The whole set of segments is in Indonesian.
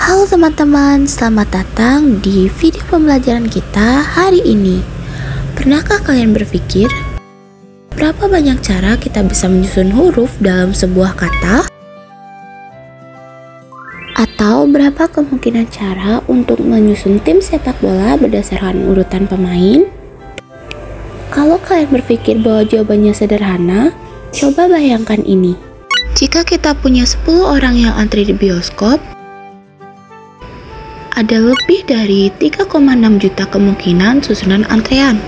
Halo teman-teman, selamat datang di video pembelajaran kita hari ini. Pernahkah kalian berpikir berapa banyak cara kita bisa menyusun huruf dalam sebuah kata? Atau berapa kemungkinan cara untuk menyusun tim sepak bola berdasarkan urutan pemain? Kalau kalian berpikir bahwa jawabannya sederhana, coba bayangkan ini. Jika kita punya 10 orang yang antri di bioskop, ada lebih dari 3,6 juta kemungkinan susunan antrean.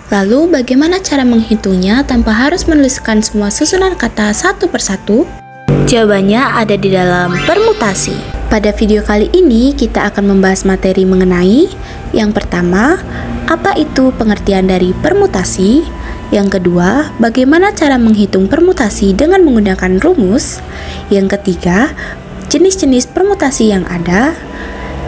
Lalu bagaimana cara menghitungnya tanpa harus menuliskan semua susunan kata satu persatu? Jawabannya ada di dalam permutasi. Pada video kali ini kita akan membahas materi mengenai yang pertama, apa itu pengertian dari permutasi? Yang kedua, bagaimana cara menghitung permutasi dengan menggunakan rumus? Yang ketiga, jenis-jenis permutasi yang ada,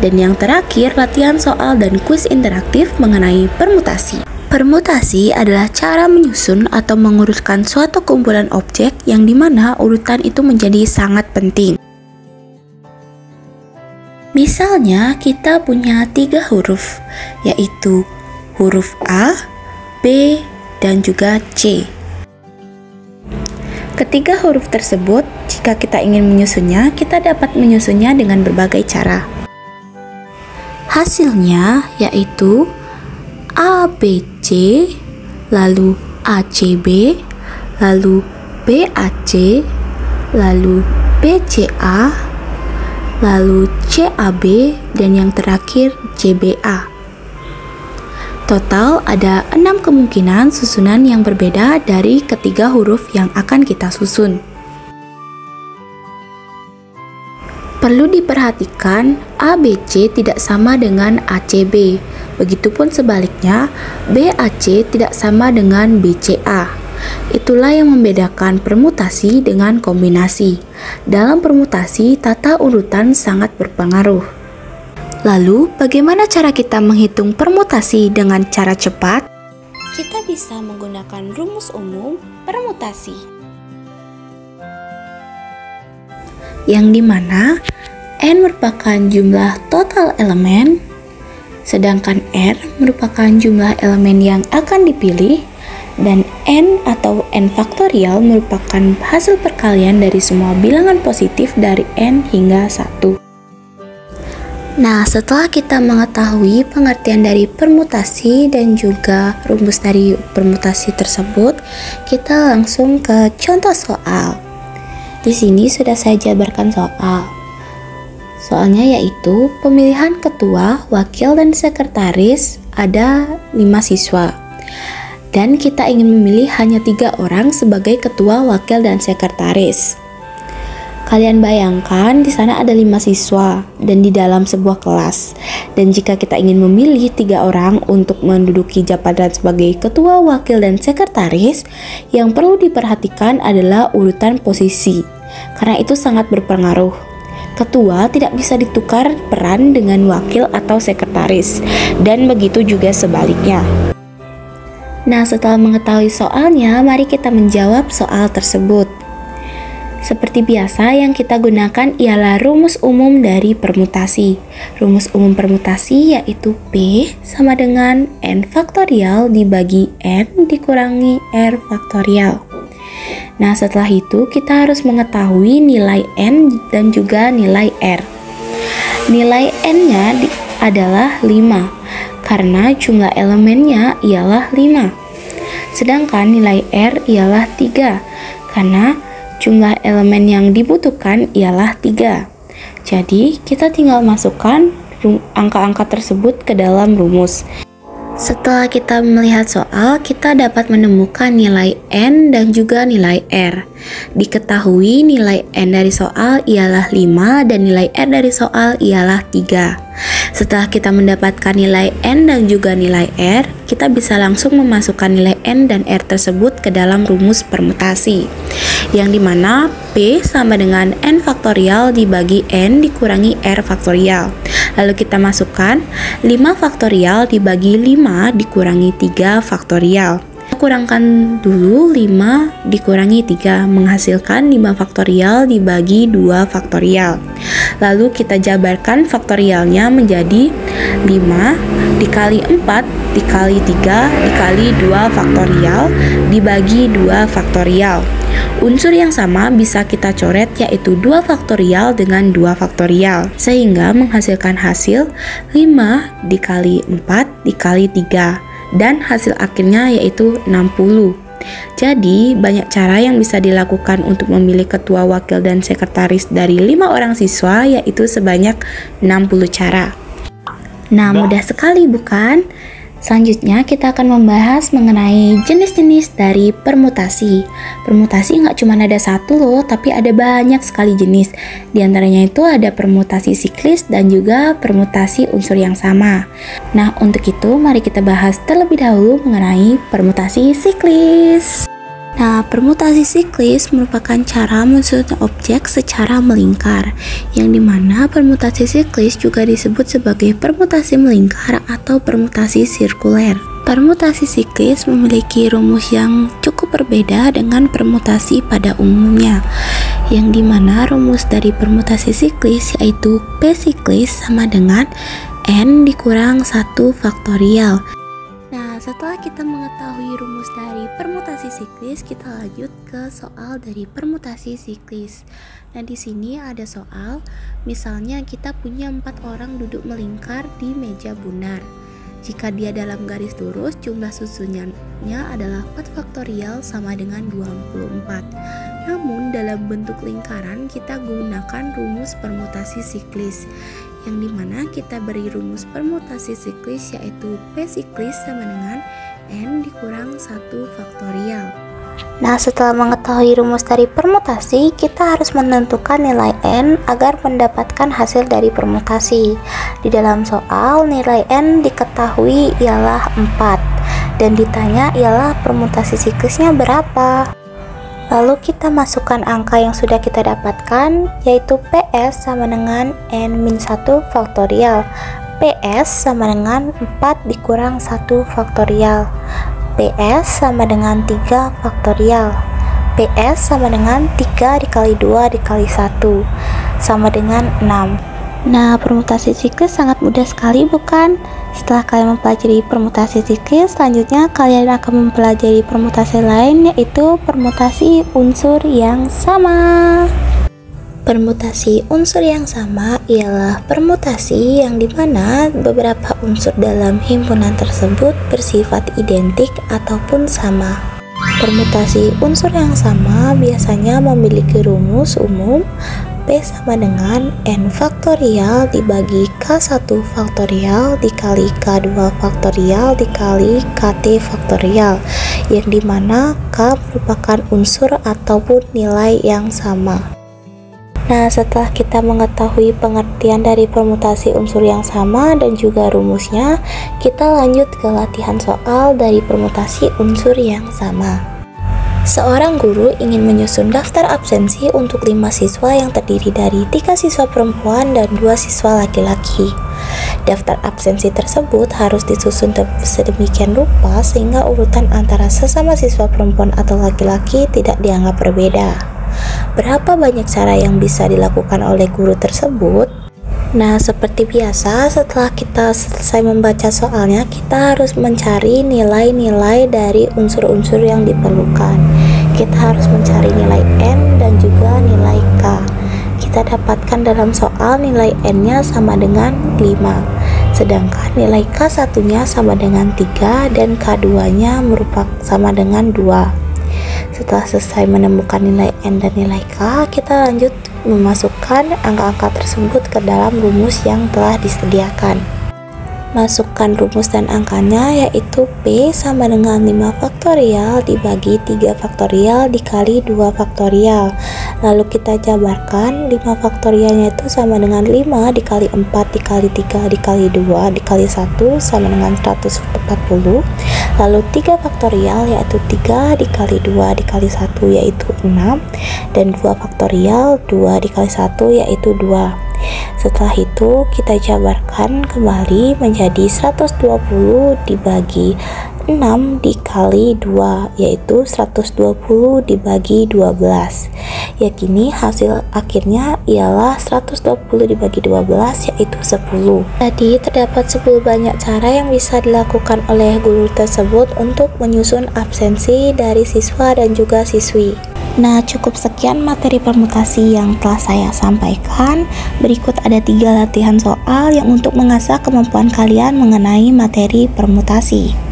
dan yang terakhir latihan soal dan kuis interaktif mengenai permutasi. Permutasi adalah cara menyusun atau mengurutkan suatu kumpulan objek yang dimana urutan itu menjadi sangat penting. Misalnya kita punya 3 huruf, yaitu huruf A, B, dan juga C. Ketiga huruf tersebut, jika kita ingin menyusunnya, kita dapat menyusunnya dengan berbagai cara. Hasilnya yaitu ABC, lalu ACB, lalu BAC, lalu BCA, lalu CAB, dan yang terakhir CBA. Total ada 6 kemungkinan susunan yang berbeda dari ketiga huruf yang akan kita susun. Perlu diperhatikan, ABC tidak sama dengan ACB, begitupun sebaliknya, BAC tidak sama dengan BCA. Itulah yang membedakan permutasi dengan kombinasi. Dalam permutasi, tata urutan sangat berpengaruh. Lalu, bagaimana cara kita menghitung permutasi dengan cara cepat? Kita bisa menggunakan rumus umum permutasi, yang dimana N merupakan jumlah total elemen, sedangkan R merupakan jumlah elemen yang akan dipilih, dan N atau N faktorial merupakan hasil perkalian dari semua bilangan positif dari N hingga 1. Nah, setelah kita mengetahui pengertian dari permutasi dan juga rumus dari permutasi tersebut, kita langsung ke contoh soal. Di sini sudah saya jabarkan soal. Soalnya yaitu pemilihan ketua, wakil, dan sekretaris ada 5 siswa. Dan kita ingin memilih hanya 3 orang sebagai ketua, wakil, dan sekretaris. Kalian bayangkan di sana ada 5 siswa dan di dalam sebuah kelas. Dan jika kita ingin memilih 3 orang untuk menduduki jabatan sebagai ketua, wakil, dan sekretaris, yang perlu diperhatikan adalah urutan posisi. Karena itu sangat berpengaruh. Ketua tidak bisa ditukar peran dengan wakil atau sekretaris, dan begitu juga sebaliknya. Nah, setelah mengetahui soalnya, mari kita menjawab soal tersebut. Seperti biasa, yang kita gunakan ialah rumus umum dari permutasi. Rumus umum permutasi yaitu P sama dengan N faktorial dibagi N dikurangi R faktorial. Nah, setelah itu kita harus mengetahui nilai N dan juga nilai R. Nilai N-nya adalah 5, karena jumlah elemennya ialah 5. Sedangkan nilai R ialah 3, karena jumlah elemen yang dibutuhkan ialah 3. Jadi, kita tinggal masukkan angka-angka tersebut ke dalam rumus. Setelah kita melihat soal, kita dapat menemukan nilai N dan juga nilai R. Diketahui nilai N dari soal ialah 5 dan nilai R dari soal ialah 3. Setelah kita mendapatkan nilai N dan juga nilai R, kita bisa langsung memasukkan nilai N dan R tersebut ke dalam rumus permutasi, yang dimana P sama dengan N faktorial dibagi N dikurangi R faktorial. Lalu kita masukkan 5 faktorial dibagi 5 dikurangi 3 faktorial. Kita kurangkan dulu 5 dikurangi 3 menghasilkan 5 faktorial dibagi 2 faktorial. Lalu kita jabarkan faktorialnya menjadi 5 dikali 4 dikali 3 dikali 2 faktorial dibagi 2 faktorial. Unsur yang sama bisa kita coret, yaitu 2 faktorial dengan 2 faktorial, sehingga menghasilkan hasil 5 dikali 4 dikali 3, dan hasil akhirnya yaitu 60. Jadi, banyak cara yang bisa dilakukan untuk memilih ketua, wakil, dan sekretaris dari 5 orang siswa, yaitu sebanyak 60 cara. Nah, mudah sekali bukan? Selanjutnya kita akan membahas mengenai jenis-jenis dari permutasi. Permutasi nggak cuma ada satu loh, tapi ada banyak sekali jenis. Di antaranya itu ada permutasi siklis dan juga permutasi unsur yang sama. Nah, untuk itu mari kita bahas terlebih dahulu mengenai permutasi siklis. Nah, permutasi siklis merupakan cara menyusun objek secara melingkar, yang dimana permutasi siklis juga disebut sebagai permutasi melingkar atau permutasi sirkuler. Permutasi siklis memiliki rumus yang cukup berbeda dengan permutasi pada umumnya, yang dimana rumus dari permutasi siklis yaitu P siklis sama dengan N dikurang 1 faktorial. Setelah kita mengetahui rumus dari permutasi siklis, kita lanjut ke soal dari permutasi siklis. Nah, di sini ada soal, misalnya kita punya 4 orang duduk melingkar di meja bundar. Jika dia dalam garis lurus, jumlah susunannya adalah 4 faktorial sama dengan 24. Namun, dalam bentuk lingkaran, kita gunakan rumus permutasi siklis, yang dimana kita beri rumus permutasi siklis yaitu P siklis sama dengan N dikurang 1 faktorial. Nah, setelah mengetahui rumus dari permutasi, kita harus menentukan nilai N agar mendapatkan hasil dari permutasi. Di dalam soal, nilai N diketahui ialah 4 dan ditanya ialah permutasi siklisnya berapa. Lalu kita masukkan angka yang sudah kita dapatkan, yaitu PS sama dengan N-1 faktorial. PS sama dengan 4 dikurang 1 faktorial. PS sama dengan 3 faktorial. PS sama dengan 3 dikali 2 dikali 1 sama dengan 6. Nah, permutasi siklis sangat mudah sekali bukan? Setelah kalian mempelajari permutasi siklis, selanjutnya kalian akan mempelajari permutasi lain, yaitu permutasi unsur yang sama. Permutasi unsur yang sama ialah permutasi yang dimana beberapa unsur dalam himpunan tersebut bersifat identik ataupun sama. Permutasi unsur yang sama biasanya memiliki rumus umum P sama dengan N faktorial dibagi K1 faktorial dikali K2 faktorial dikali KT faktorial, yang dimana K merupakan unsur ataupun nilai yang sama. Nah, setelah kita mengetahui pengertian dari permutasi unsur yang sama dan juga rumusnya, kita lanjut ke latihan soal dari permutasi unsur yang sama. Seorang guru ingin menyusun daftar absensi untuk 5 siswa yang terdiri dari 3 siswa perempuan dan 2 siswa laki-laki. Daftar absensi tersebut harus disusun sedemikian rupa sehingga urutan antara sesama siswa perempuan atau laki-laki tidak dianggap berbeda. Berapa banyak cara yang bisa dilakukan oleh guru tersebut? Nah, seperti biasa, setelah kita selesai membaca soalnya, kita harus mencari nilai-nilai dari unsur-unsur yang diperlukan. Kita harus mencari nilai N dan juga nilai K. Kita dapatkan dalam soal nilai N-nya sama dengan 5, sedangkan nilai K1-nya sama dengan 3 dan K2-nya merupakan sama dengan 2. Setelah selesai menemukan nilai N dan nilai K, kita lanjut memasukkan angka-angka tersebut ke dalam rumus yang telah disediakan. Masukkan rumus dan angkanya, yaitu P sama dengan 5 faktorial dibagi 3 faktorial dikali 2 faktorial. Lalu kita jabarkan 5 faktorialnya itu sama dengan 5 dikali 4 dikali 3 dikali 2 dikali 1 sama dengan 140. Lalu 3 faktorial yaitu 3 dikali 2 dikali 1 yaitu 6, dan 2 faktorial 2 dikali 1 yaitu 2. Setelah itu kita jabarkan kembali menjadi 120 dibagi 6 dikali 2, yaitu 120 dibagi 12. Yakini hasil akhirnya ialah 120 dibagi 12, yaitu 10. Tadi terdapat 10 banyak cara yang bisa dilakukan oleh guru tersebut untuk menyusun absensi dari siswa dan juga siswi. Nah, cukup sekian materi permutasi yang telah saya sampaikan. Berikut ada 3 latihan soal yang untuk mengasah kemampuan kalian mengenai materi permutasi.